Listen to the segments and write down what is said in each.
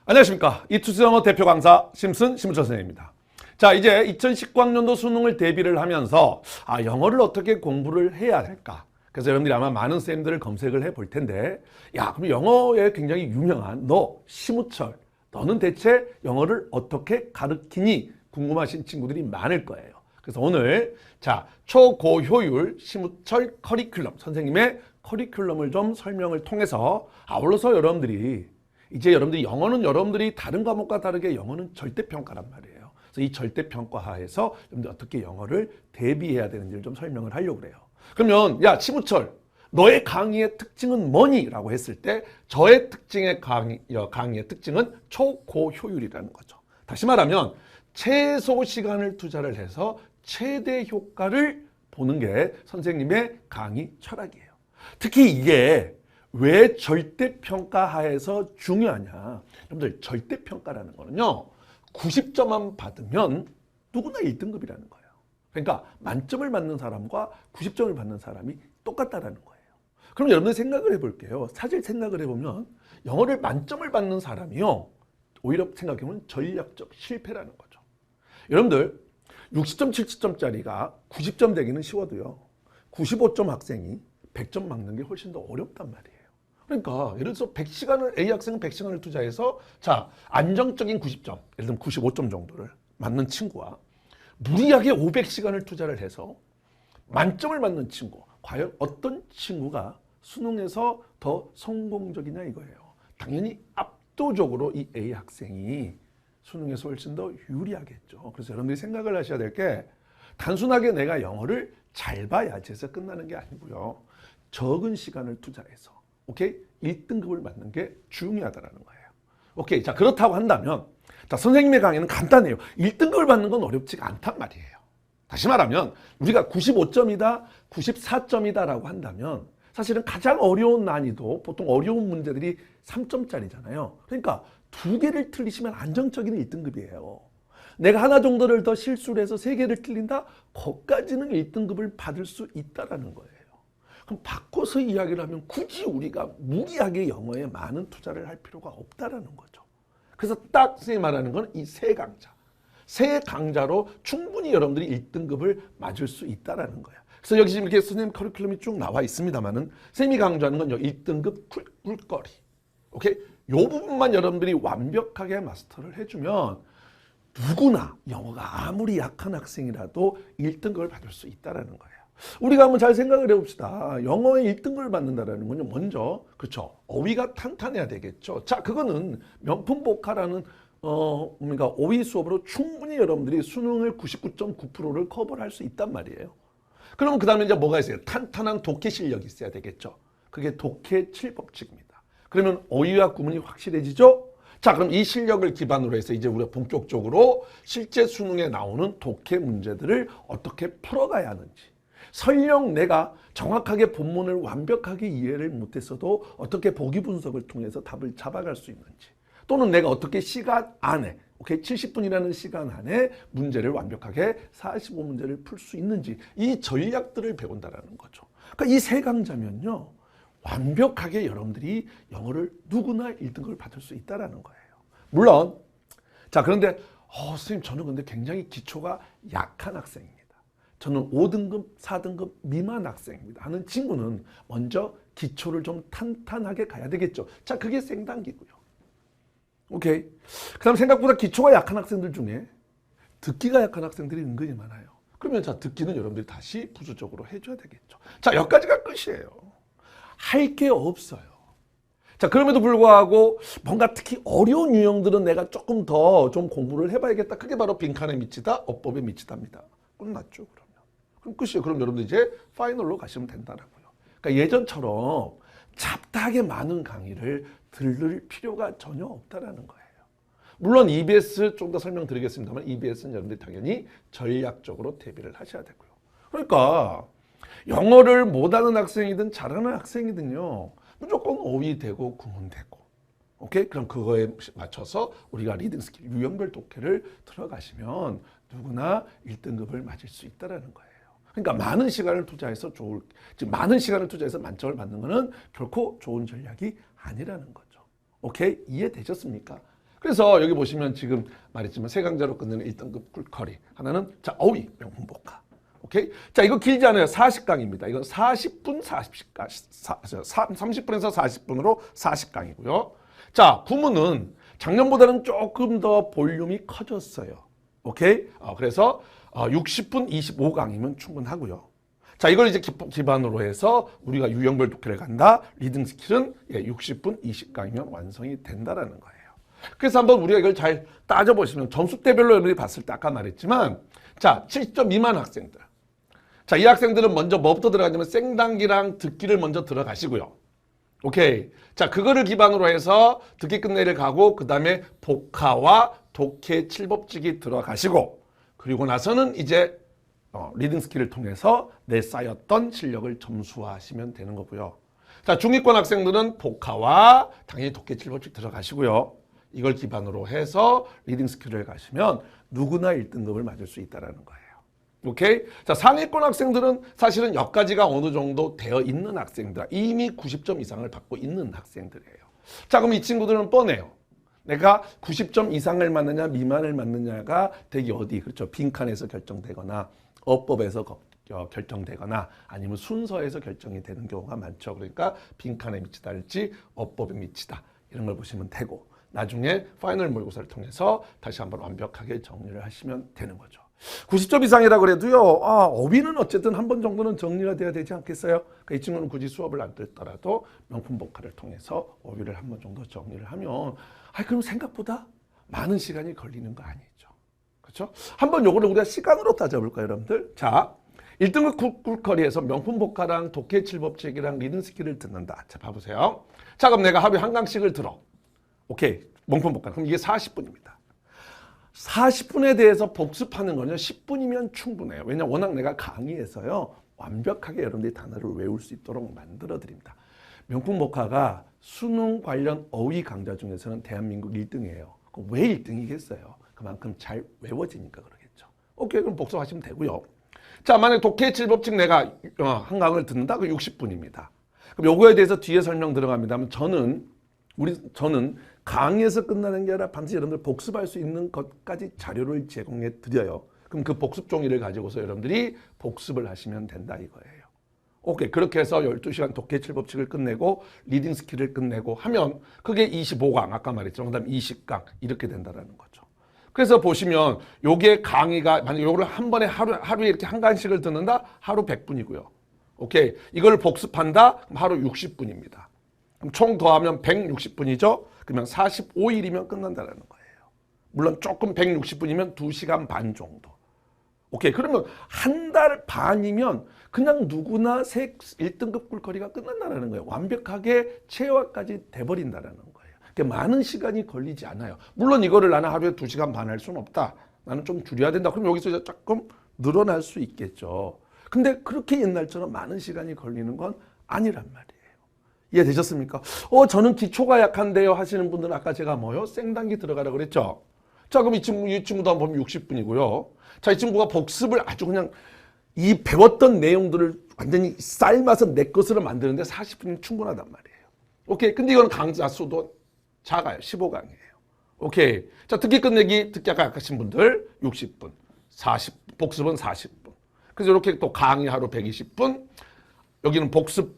안녕하십니까. 이투스영어 대표 강사 심슨 심우철 선생님입니다. 자, 이제 2019학년도 수능을 대비를 하면서 영어를 어떻게 공부를 해야 할까? 그래서 여러분들이 아마 많은 쌤들을 검색을 해볼 텐데, 야, 그럼 영어에 굉장히 유명한 너 심우철, 너는 대체 영어를 어떻게 가르치니? 궁금하신 친구들이 많을 거예요. 그래서 오늘 자, 초고효율 심우철 커리큘럼, 선생님의 커리큘럼을 좀 설명을 통해서 아울러서 여러분들이 이제 영어는 여러분들이 다른 과목과 다르게 영어는 절대평가란 말이에요. 그래서 이 절대평가하에서 여러분들 어떻게 영어를 대비해야 되는지를 좀 설명을 하려고 그래요. 그러면 야, 심우철, 너의 강의의 특징은 뭐니? 라고 했을 때 저의 강의의 특징은 초고효율이라는 거죠. 다시 말하면 최소 시간을 투자를 해서 최대 효과를 보는 게 선생님의 강의 철학이에요. 특히 이게 왜 절대평가하에서 중요하냐? 여러분들 절대평가라는 거는요, 90점만 받으면 누구나 1등급이라는 거예요. 그러니까 만점을 받는 사람과 90점을 받는 사람이 똑같다라는 거예요. 그럼 여러분들 생각을 해볼게요. 사실 생각을 해보면 영어를 만점을 받는 사람이요, 오히려 생각해보면 전략적 실패라는 거죠. 여러분들 60점, 70점짜리가 90점 되기는 쉬워도요, 95점 학생이 100점 막는 게 훨씬 더 어렵단 말이에요. 그러니까 예를 들어서 A 학생은 100시간을 투자해서 자, 안정적인 90점, 예를 들면 95점 정도를 맞는 친구와 무리하게 500시간을 투자를 해서 만점을 맞는 친구, 과연 어떤 친구가 수능에서 더 성공적이냐 이거예요. 당연히 압도적으로 이 A 학생이 수능에서 훨씬 더 유리하겠죠. 그래서 여러분들이 생각을 하셔야 될 게 단순하게 내가 영어를 잘 봐야지 해서 끝나는 게 아니고요, 적은 시간을 투자해서 오케이? 1등급을 받는 게 중요하다는 거예요. 오케이. 자, 그렇다고 한다면, 자, 선생님의 강의는 간단해요. 1등급을 받는 건 어렵지가 않단 말이에요. 다시 말하면, 우리가 95점이다, 94점이다라고 한다면, 사실은 가장 어려운 난이도, 보통 어려운 문제들이 3점짜리잖아요. 그러니까 두 개를 틀리시면 안정적인 1등급이에요. 내가 하나 정도를 더 실수를 해서 세 개를 틀린다? 거기까지는 1등급을 받을 수 있다라는 거예요. 그럼 바꿔서 이야기를 하면 굳이 우리가 무리하게 영어에 많은 투자를 할 필요가 없다라는 거죠. 그래서 딱 선생님이 말하는 건 이 세 강좌. 세 강좌로 충분히 여러분들이 1등급을 맞을 수 있다라는 거예요. 그래서 여기 지금 이렇게 선생님 커리큘럼이 쭉 나와 있습니다만은 선생님이 강조하는 건 1등급 꿀거리. 오케이? 요 부분만 여러분들이 완벽하게 마스터를 해주면 누구나 영어가 아무리 약한 학생이라도 1등급을 받을 수 있다라는 거예요. 우리가 한번 잘 생각을 해봅시다. 영어에 1등급을 받는다는 건요, 먼저 그렇죠, 어휘가 탄탄해야 되겠죠. 자, 그거는 명품복화라는 그러니까 어휘 수업으로 충분히 여러분들이 수능을 99.9%를 커버를 할 수 있단 말이에요. 그러면 그 다음에 이제 뭐가 있어요? 탄탄한 독해 실력이 있어야 되겠죠. 그게 독해 7법칙입니다. 그러면 어휘와 구문이 확실해지죠. 자, 그럼 이 실력을 기반으로 해서 이제 우리가 본격적으로 실제 수능에 나오는 독해 문제들을 어떻게 풀어가야 하는지, 설령 내가 정확하게 본문을 완벽하게 이해를 못했어도 어떻게 보기 분석을 통해서 답을 잡아갈 수 있는지, 또는 내가 어떻게 시간 안에, 오케이, 70분이라는 시간 안에 문제를 완벽하게 45문제를 풀 수 있는지, 이 전략들을 배운다는 거죠. 그러니까 이 세 강좌면요, 완벽하게 여러분들이 영어를 누구나 1등급을 받을 수 있다는 거예요. 물론 자, 그런데 선생님, 저는 근데 굉장히 기초가 약한 학생입니다. 저는 5등급, 4등급 미만 학생입니다 하는 친구는 먼저 기초를 좀 탄탄하게 가야 되겠죠. 자, 그게 생단기고요. 오케이. 그 다음 생각보다 기초가 약한 학생들 중에 듣기가 약한 학생들이 은근히 많아요. 그러면 자, 듣기는 여러분들이 다시 부수적으로 해줘야 되겠죠. 자, 여기까지가 끝이에요. 할 게 없어요. 자, 그럼에도 불구하고 뭔가 특히 어려운 유형들은 내가 조금 더 좀 공부를 해봐야겠다. 그게 바로 빈칸에 미치다, 어법에 미치다입니다. 끝났죠, 그러면. 그럼 끝이에요. 그럼 여러분들 이제 파이널로 가시면 된다라고요. 그러니까 예전처럼 잡다하게 많은 강의를 들을 필요가 전혀 없다라는 거예요. 물론 EBS 좀 더 설명드리겠습니다만, EBS는 여러분들이 당연히 전략적으로 대비를 하셔야 되고요. 그러니까 영어를 못하는 학생이든 잘하는 학생이든요, 무조건 어휘 되고 구문 되고, 오케이? 그럼 그거에 맞춰서 우리가 리딩 스킬, 유형별 독해를 들어가시면 누구나 1등급을 맞을 수 있다는 거예요. 그러니까 많은 시간을 투자해서 많은 시간을 투자해서 만점을 받는 것은 결코 좋은 전략이 아니라는 거죠. 오케이? 이해되셨습니까? 그래서 여기 보시면 지금 말했지만 세 강좌로 끝내는 1등급 꿀커리. 하나는 자, 어휘 명품 복화. 오케이? 자, 이거 길지 않아요. 40강입니다. 이건 40분 40강, 30분에서 40분으로 40강이고요. 자, 구문은 작년보다는 조금 더 볼륨이 커졌어요. 오케이? 그래서 60분 25강이면 충분하고요. 자, 이걸 이제 기반으로 해서 우리가 유형별 독해를 간다. 리딩 스킬은 60분 20강이면 완성이 된다라는 거예요. 그래서 한번 우리가 이걸 잘 따져보시면 점수대별로 여러분이 봤을 때 아까 말했지만 자, 70점 미만 학생들. 자, 이 학생들은 먼저 뭐부터 들어가냐면 생단기랑 듣기를 먼저 들어가시고요. 오케이. 자, 그거를 기반으로 해서 듣기 끝내를 가고 그 다음에 복화와 독해 7법칙이 들어가시고 그리고 나서는 이제 리딩 스킬을 통해서 내 쌓였던 실력을 점수화하시면 되는 거고요. 자, 중위권 학생들은 복화와 당연히 독해 7법칙 들어가시고요. 이걸 기반으로 해서 리딩 스킬을 가시면 누구나 1등급을 맞을 수 있다는 거예요. 오케이? 자, 상위권 학생들은 사실은 여기까지가 어느 정도 되어 있는 학생들, 이미 90점 이상을 받고 있는 학생들이에요. 자, 그럼 이 친구들은 뻔해요. 내가 90점 이상을 맞느냐 미만을 맞느냐가 되게 어디, 그렇죠? 빈칸에서 결정되거나 어법에서 결정되거나 아니면 순서에서 결정이 되는 경우가 많죠. 그러니까 빈칸에 미치다 할지 어법에 미치다 이런 걸 보시면 되고 나중에 파이널 모의고사를 통해서 다시 한번 완벽하게 정리를 하시면 되는 거죠. 90점 이상이라 그래도요. 어휘는 어쨌든 한 번 정도는 정리가 돼야 되지 않겠어요? 그러니까 이 친구는 굳이 수업을 안 듣더라도 명품 복화를 통해서 어휘를 한 번 정도 정리를 하면 그럼 생각보다 많은 시간이 걸리는 거 아니죠. 그렇죠? 한번 요거를 우리가 시간으로 따져볼까요, 여러분들? 자, 1등급 꿀커리에서 명품 복화랑 독해 7법칙이랑 리딩 스킬을 듣는다. 자, 봐보세요. 자, 그럼 내가 하루에 한 강씩을 들어. 오케이, 명품 복화. 그럼 이게 40분입니다. 40분에 대해서 복습하는 거는 10분이면 충분해요. 왜냐하면 워낙 내가 강의에서요. 완벽하게 여러분들이 단어를 외울 수 있도록 만들어 드립니다. 명품 복화가 수능 관련 어휘 강좌 중에서는 대한민국 1등이에요. 왜 1등이겠어요? 그만큼 잘 외워지니까 그러겠죠. 오케이, 그럼 복습하시면 되고요. 자, 만약에 독해 7법칙 내가 한 강을 듣는다? 그 60분입니다. 그럼 요거에 대해서 뒤에 설명 들어갑니다만 저는 강의에서 끝나는 게 아니라 반드시 여러분들 복습할 수 있는 것까지 자료를 제공해 드려요. 그럼 그 복습 종이를 가지고서 여러분들이 복습을 하시면 된다 이거예요. 오케이, 그렇게 해서 12시간 독해 7법칙을 끝내고 리딩 스킬을 끝내고 하면 그게 25강 아까 말했죠. 그 다음 20강 이렇게 된다는 거죠. 그래서 보시면 요게 강의가 만약 요거를 한 번에 하루에 이렇게 한 강씩을 듣는다? 하루 100분이고요. 오케이, 이걸 복습한다? 그럼 하루 60분입니다. 그럼 총 더하면 160분이죠? 그러면 45일이면 끝난다는 거예요. 물론 조금 160분이면 2시간 반 정도. 오케이, 그러면 한 달 반이면 그냥 누구나 1등급 꿀거리가 끝난다는 거예요. 완벽하게 체화까지 돼버린다는 거예요. 그러니까 많은 시간이 걸리지 않아요. 물론 이거를 나는 하루에 2시간 반 할 수는 없다. 나는 좀 줄여야 된다. 그럼 여기서 이제 조금 늘어날 수 있겠죠. 근데 그렇게 옛날처럼 많은 시간이 걸리는 건 아니란 말이에요. 이해되셨습니까? 저는 기초가 약한데요 하시는 분들은 아까 제가 생단기 들어가라 그랬죠? 자, 그럼 이 친구도 한번 보면 60분이고요. 자, 이 친구가 복습을 아주 그냥 이 배웠던 내용들을 완전히 삶아서 내 것으로 만드는데 40분이면 충분하단 말이에요. 오케이. 근데 이건 강좌 수도 작아요. 15강이에요. 오케이. 자, 듣기 끝내기, 듣기 아까 약하신 분들 60분, 복습은 40분. 그래서 이렇게 또 강의 하루 120분, 여기는 복습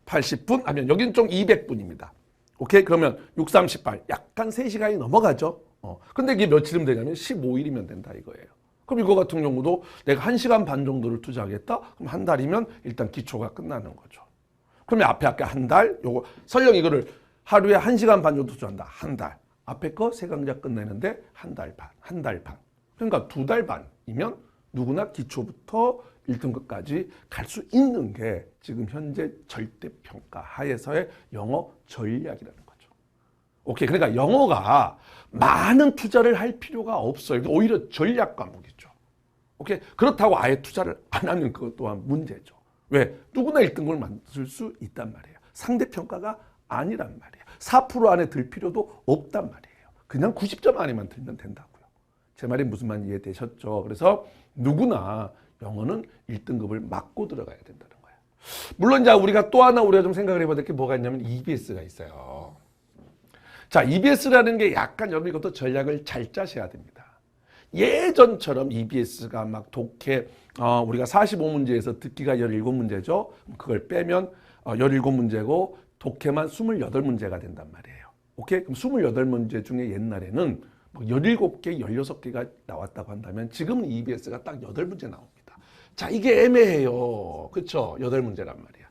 80분 하면 여기는 좀 200분입니다. 오케이? 그러면 6, 38 약간 3시간이 넘어가죠. 근데 이게 며칠이면 되냐면 15일이면 된다 이거예요. 그럼 이거 같은 경우도 내가 1시간 반 정도를 투자하겠다? 그럼 한 달이면 일단 기초가 끝나는 거죠. 그러면 앞에 한 달, 요거 설령 이거를 하루에 1시간 반 정도 투자한다. 한 달. 앞에 거 3강좌 끝내는데 한 달 반. 그러니까 2달 반이면 누구나 기초부터 1등급까지 갈 수 있는 게 지금 현재 절대평가 하에서의 영어 전략이라는 거죠. 오케이. 그러니까 영어가 많은 투자를 할 필요가 없어요. 오히려 전략 과목이죠. 오케이. 그렇다고 아예 투자를 안 하는 것 또한 문제죠. 왜? 누구나 1등급을 만들 수 있단 말이에요. 상대평가가 아니란 말이에요. 4% 안에 들 필요도 없단 말이에요. 그냥 90점 안에만 들면 된다고요. 제 말이 무슨 말인지 이해되셨죠? 그래서 누구나 영어는 1등급을 맞고 들어가야 된다는 거예요. 물론 이제 우리가 또 하나 우리가 좀 생각을 해봐야 될 게 뭐가 있냐면 EBS가 있어요. 자, EBS라는 게 약간 여러분 이것도 전략을 잘 짜셔야 됩니다. 예전처럼 EBS가 막 독해, 우리가 45문제에서 듣기가 17문제죠. 그걸 빼면 17문제고 독해만 28문제가 된단 말이에요. 오케이? 그럼 28문제 중에 옛날에는 17개, 16개가 나왔다고 한다면 지금은 EBS가 딱 8문제 나옵니다. 자, 이게 애매해요. 그렇죠? 8문제란 말이야.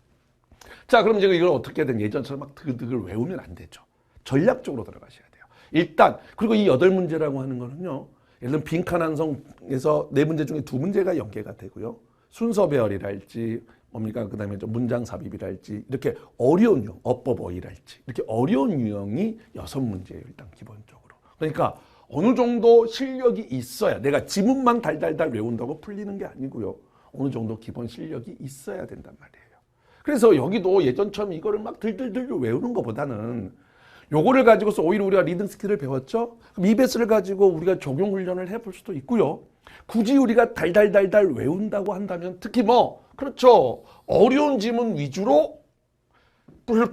자, 그럼 이걸 어떻게 든 예전처럼 막 드글드글 외우면 안 되죠. 전략적으로 들어가셔야 돼요. 일단, 그리고 이 8문제라고 하는 거는요. 예를 들면 빈칸 완성에서 4문제 중에 2문제가 연계가 되고요. 순서 배열이랄지 뭡니까? 그 다음에 문장 삽입이랄지 이렇게 어려운 유형, 어법어휘랄지 이렇게 어려운 유형이 6문제예요. 일단 기본적으로. 그러니까 어느 정도 실력이 있어야 내가 지문만 달달달 외운다고 풀리는 게 아니고요. 어느 정도 기본 실력이 있어야 된단 말이에요. 그래서 여기도 예전처럼 이거를 막 들들들 외우는 것보다는 요거를 가지고서 오히려 우리가 리딩 스킬을 배웠죠? 그럼 EBS를 가지고 우리가 적용 훈련을 해볼 수도 있고요. 굳이 우리가 달달달달 외운다고 한다면 특히 그렇죠. 어려운 지문 위주로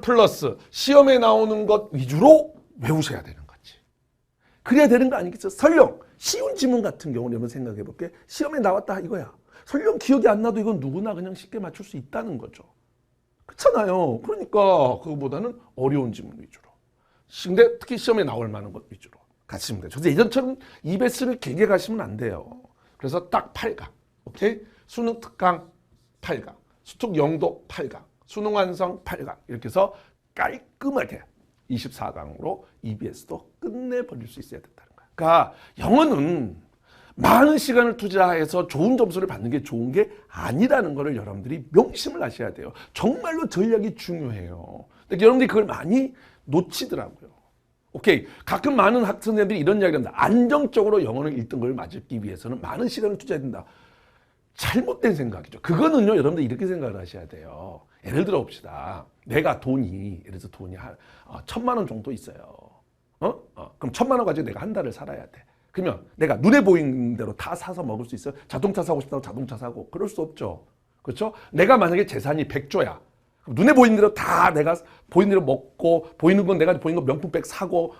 플러스 시험에 나오는 것 위주로 외우셔야 되는 거지. 그래야 되는 거 아니겠어? 설령 쉬운 지문 같은 경우는 한번 생각해 볼게. 시험에 나왔다 이거야. 설령 기억이 안 나도 이건 누구나 그냥 쉽게 맞출 수 있다는 거죠. 그렇잖아요. 그러니까 그거보다는 어려운 지문 위주로. 근데 특히 시험에 나올 만한 것 위주로 가시면 돼요. 그래서 예전처럼 EBS를 길게 가시면 안 돼요. 그래서 딱 8강. 오케이? 수능 특강 8강. 수특 영도 8강. 수능 완성 8강. 이렇게 해서 깔끔하게 24강으로 EBS도 끝내버릴 수 있어야 된다는 거야. 그러니까 영어는 많은 시간을 투자해서 좋은 점수를 받는 게 좋은 게 아니라는 거를 여러분들이 명심을 하셔야 돼요. 정말로 전략이 중요해요. 근데 여러분들이 그걸 많이 놓치더라고요. 오케이. 가끔 많은 학생들이 이런 이야기를 합니다. 안정적으로 영어를 1등급을 맞기 위해서는 많은 시간을 투자해야 된다. 잘못된 생각이죠. 그거는요, 여러분들 이렇게 생각을 하셔야 돼요. 예를 들어 봅시다. 내가 예를 들어서 돈이 한 1,000만 원 정도 있어요. 그럼 1,000만 원 가지고 내가 한 달을 살아야 돼. 그러면 내가 눈에 보이는 대로 다 사서 먹을 수 있어요? 자동차 사고 싶다고 자동차 사고. 그럴 수 없죠. 그렇죠? 내가 만약에 재산이 100조야. 눈에 보이는 대로 다 내가 보이는 대로 먹고 보이는 건 내가 보이는 거 명품백 사고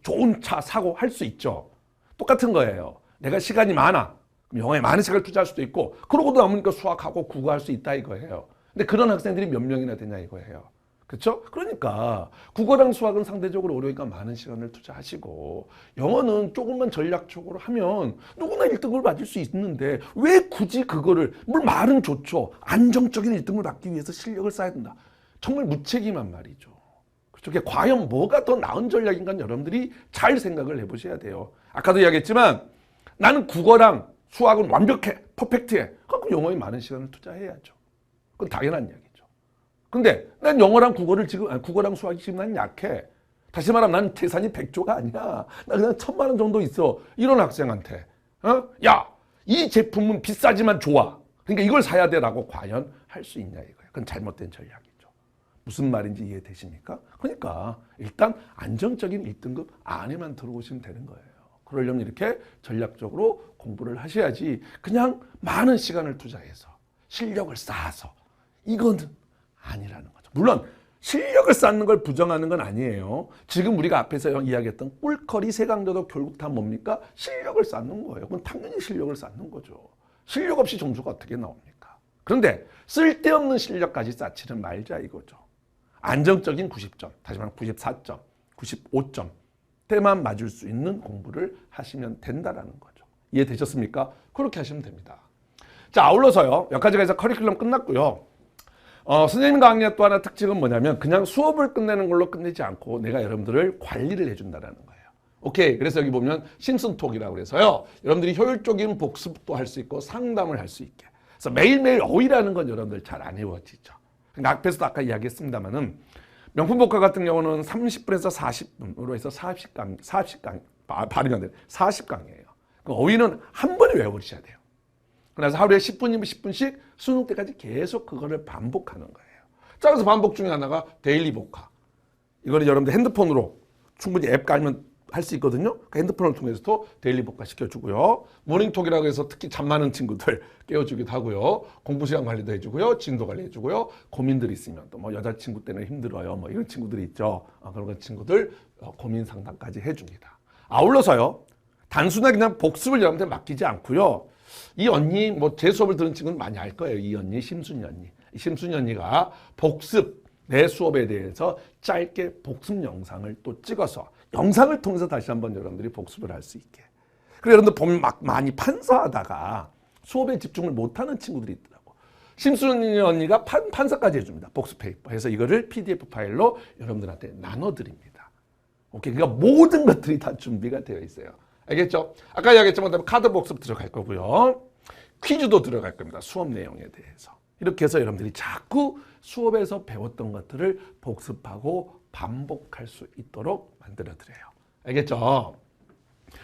좋은 차 사고 할 수 있죠. 똑같은 거예요. 내가 시간이 많아. 그럼 영어에 많은 시간을 투자할 수도 있고 그러고도 남으니까 수학하고 국어할 수 있다 이거예요. 근데 그런 학생들이 몇 명이나 되냐 이거예요. 그렇죠? 그러니까 국어랑 수학은 상대적으로 어려우니까 많은 시간을 투자하시고 영어는 조금만 전략적으로 하면 누구나 1등급을 맞을 수 있는데 왜 굳이 그거를 물론 말은 좋죠. 안정적인 1등급을 받기 위해서 실력을 쌓아야 된다. 정말 무책임한 말이죠. 그렇죠? 그게 과연 뭐가 더 나은 전략인가 여러분들이 잘 생각을 해보셔야 돼요. 아까도 이야기했지만 나는 국어랑 수학은 완벽해. 퍼펙트해. 그럼 영어에 많은 시간을 투자해야죠. 그건 당연한 이야기죠. 근데 난 영어랑 국어랑 수학이 지금 난 약해. 다시 말하면 나는 재산이 100조가 아니야. 나 그냥 1,000만 원 정도 있어. 이런 학생한테. 야, 이 제품은 비싸지만 좋아. 그러니까 이걸 사야 돼라고 과연 할 수 있냐 이거예요. 그건 잘못된 전략이죠. 무슨 말인지 이해되십니까? 그러니까 일단 안정적인 1등급 안에만 들어오시면 되는 거예요. 그러려면 이렇게 전략적으로 공부를 하셔야지 그냥 많은 시간을 투자해서 실력을 쌓아서 이거는 아니라는 거죠. 물론 실력을 쌓는 걸 부정하는 건 아니에요. 지금 우리가 앞에서 이야기했던 꿀커리 세강조도 결국 다 뭡니까? 실력을 쌓는 거예요. 그건 당연히 실력을 쌓는 거죠. 실력 없이 점수가 어떻게 나옵니까? 그런데 쓸데없는 실력까지 쌓지는 말자 이거죠. 안정적인 90점, 다시 말하면 94점, 95점 때만 맞을 수 있는 공부를 하시면 된다라는 거죠. 이해되셨습니까? 그렇게 하시면 됩니다. 자, 아울러서요. 여기까지가 해서 커리큘럼 끝났고요. 선생님 강의 또 하나 특징은 뭐냐면 그냥 수업을 끝내는 걸로 끝내지 않고 내가 여러분들을 관리를 해준다는 거예요. 오케이. 그래서 여기 보면 심슨톡이라고 그래서요. 여러분들이 효율적인 복습도 할 수 있고 상담을 할 수 있게. 그래서 매일매일 어휘라는 건 여러분들 잘 안 외워지죠. 그러니까 앞에서도 아까 이야기했습니다만은 명품복화 같은 경우는 30분에서 40분으로 해서 40강, 발음이 안 돼. 40강이에요. 그 어휘는 한 번에 외워버리셔야 돼요. 그래서 하루에 10분이면 10분씩 수능 때까지 계속 그거를 반복하는 거예요. 자, 그래서 반복 중에 하나가 데일리 복화. 이거는 여러분들 핸드폰으로 충분히 앱 깔면 할 수 있거든요. 그러니까 핸드폰을 통해서도 데일리 복과 시켜주고요. 모닝톡이라고 해서 특히 잠 많은 친구들 깨워주기도 하고요. 공부 시간 관리도 해주고요. 진도 관리해주고요. 고민들이 있으면 또 뭐 여자친구 때문에 힘들어요. 뭐 이런 친구들이 있죠. 그런 친구들 고민 상담까지 해줍니다. 아울러서요. 단순하게 그냥 복습을 여러분한테 맡기지 않고요. 이 언니 뭐 제 수업을 들은 친구는 많이 알 거예요. 이 언니 심순이 언니. 이 심순이 언니가 복습 내 수업에 대해서 짧게 복습 영상을 또 찍어서 영상을 통해서 다시 한번 여러분들이 복습을 할 수 있게. 그리고 여러분들 보면 막 많이 판사하다가 수업에 집중을 못하는 친구들이 있더라고. 심순이 언니가 판사까지 해줍니다. 복습 페이퍼. 해서 이거를 PDF 파일로 여러분들한테 나눠드립니다. 오케이. 그러니까 모든 것들이 다 준비가 되어 있어요. 알겠죠? 아까 이야기했지만 카드 복습 들어갈 거고요. 퀴즈도 들어갈 겁니다. 수업 내용에 대해서. 이렇게 해서 여러분들이 자꾸 수업에서 배웠던 것들을 복습하고 반복할 수 있도록 만들어드려요. 알겠죠?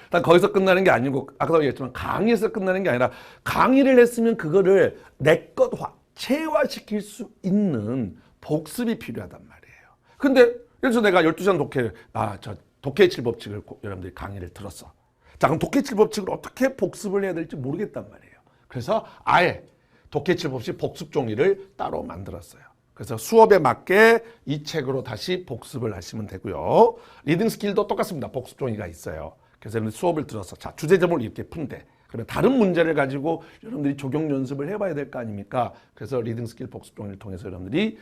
단 거기서 끝나는 게 아니고 아까도 얘기했지만 강의에서 끝나는 게 아니라 강의를 했으면 그거를 내 것화, 체화시킬 수 있는 복습이 필요하단 말이에요. 근데 그래서 내가 12시간 독해의 7법칙을 여러분들이 강의를 들었어. 자, 그럼 독해의 7법칙을 어떻게 복습을 해야 될지 모르겠단 말이에요. 그래서 아예 독해의 7법칙 복습 종이를 따로 만들었어요. 그래서 수업에 맞게 이 책으로 다시 복습을 하시면 되고요. 리딩 스킬도 똑같습니다. 복습 종이가 있어요. 그래서 여러분들 수업을 들어서 자 주제점을 이렇게 푼대. 그러면 다른 문제를 가지고 여러분들이 적용 연습을 해봐야 될 거 아닙니까? 그래서 리딩 스킬 복습 종이를 통해서 여러분들이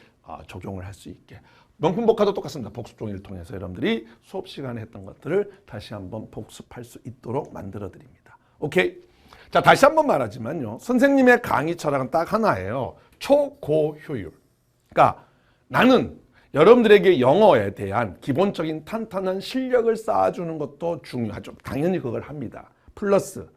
적용을 할 수 있게. 명품 복화도 똑같습니다. 복습 종이를 통해서 여러분들이 수업 시간에 했던 것들을 다시 한번 복습할 수 있도록 만들어 드립니다. 오케이? 자, 다시 한번 말하지만요. 선생님의 강의 철학은 딱 하나예요. 초고효율. 그러니까 나는 여러분들에게 영어에 대한 기본적인 탄탄한 실력을 쌓아주는 것도 중요하죠. 당연히 그걸 합니다. 플러스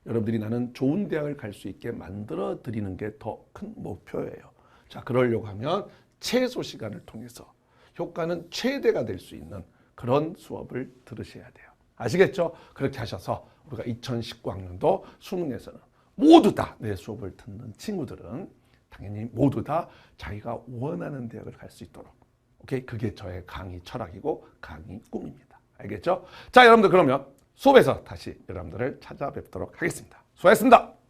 여러분들이 나는 좋은 대학을 갈 수 있게 만들어 드리는 게 더 큰 목표예요. 자, 그러려고 하면 최소 시간을 통해서 효과는 최대가 될 수 있는 그런 수업을 들으셔야 돼요. 아시겠죠? 그렇게 하셔서 우리가 2019학년도 수능에서는 모두 다 내 수업을 듣는 친구들은 당연히 모두 다 자기가 원하는 대학을 갈 수 있도록. 오케이? 그게 저의 강의 철학이고 강의 꿈입니다. 알겠죠? 자, 여러분들 그러면 수업에서 다시 여러분들을 찾아뵙도록 하겠습니다. 수고하셨습니다.